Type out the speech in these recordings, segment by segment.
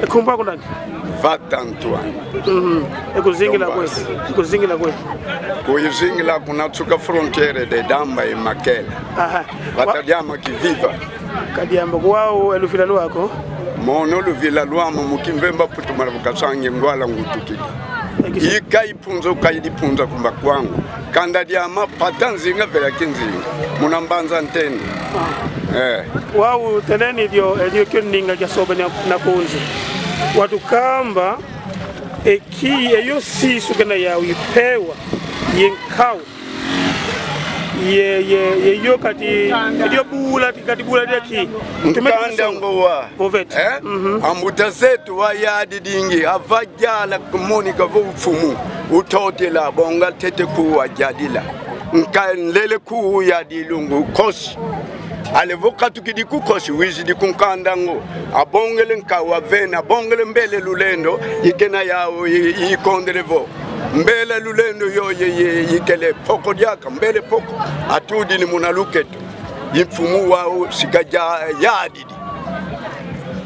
Kumba kuna Vatantuan. Ekuzingila kwe. Ekuzingila kwe. Kuyizingila kuna tsuka frontiere de Damba e Makela. Aha. Batadiama kiviva. Kadiamba kwao elufila lwako. Mono luvila lwamo mukimvemba putumara vukasange ngwala ngutukidi. Ikai punzo kaidi punza kumba kwangu. Kanda diama patanzinga vela kinzinga. Munambanza nteni. Wao teneni dio kyoninga jasoba na kunzi. Watu kamba eyo sisu kana ya uipewa yenkau ye kati dio bula deki mkanda ngowa ambuta zetu wa yadi dingi avajala kumonika vufumu utotela bonga tete kuwa jadila nkanlele kuwa yadilungu kosi alevoka tukidiku kosi wizi dikunkandango abongele nkawa vena abongele mbele lulendo ikena yao yikondelevo mbele lulendo yo yikele poko diaka mbele poko atudi ni munaluketo yimfumu wao sikaja yadidi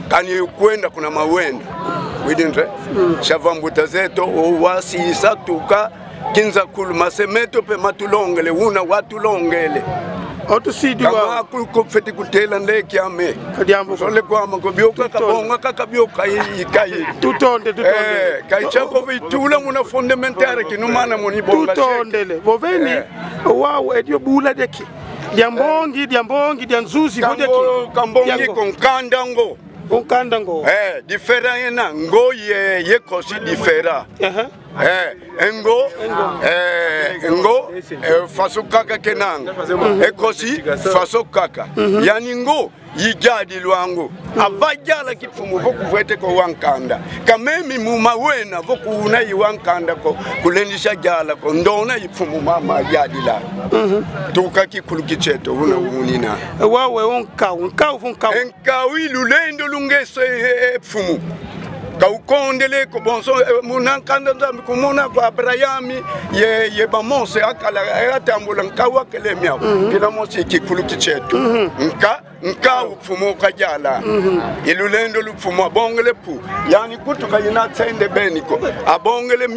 kani kwenda kuna mawenda widinre shavambuta zeto wasi isatuka kinza kulu masemeto pe matulongele una watulongele Otu sidi wa kama kufeti kutela ndeki ame kadiambo sole kwa makobioka kabonga kakabioka ikai tutonde kai chako vitula muna fundamentare kinumana muni bonga tutondele boveni wao edio bula deki diambongi dianzuzi hodeki kambongi konkandango difera ngo ye kosi difera ngo faso kaka kenanga ekosi faso kaka yani ngo yijadi lwangu avajala kifumu vokuvwete ko wankanda kamemi mumawena vokuna yiwankanda ko kulendisha jala ko ndona yifumu mama yadila tuka kikulukicheto una unina wawe onka ilulendo lungese fumu kaukondele ko bonso munankanda ndambi kumona ko Abrahami ye bamonse akala atambula nkawa kelemya kila mosi kikulukicheto nka ufumo kajala ilulendo lufumo abongele pu yani kutuka yina tsende beniko abongele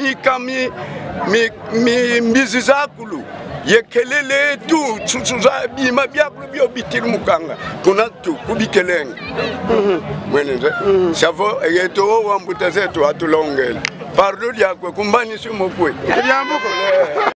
mbizi zakulu yekelele tu tsuza bima byakulu byo bitir mukanga kuna tu kubikelenga mweneze savo yeto wambuta zetu atulongela pardo yakwe kumbani simokwe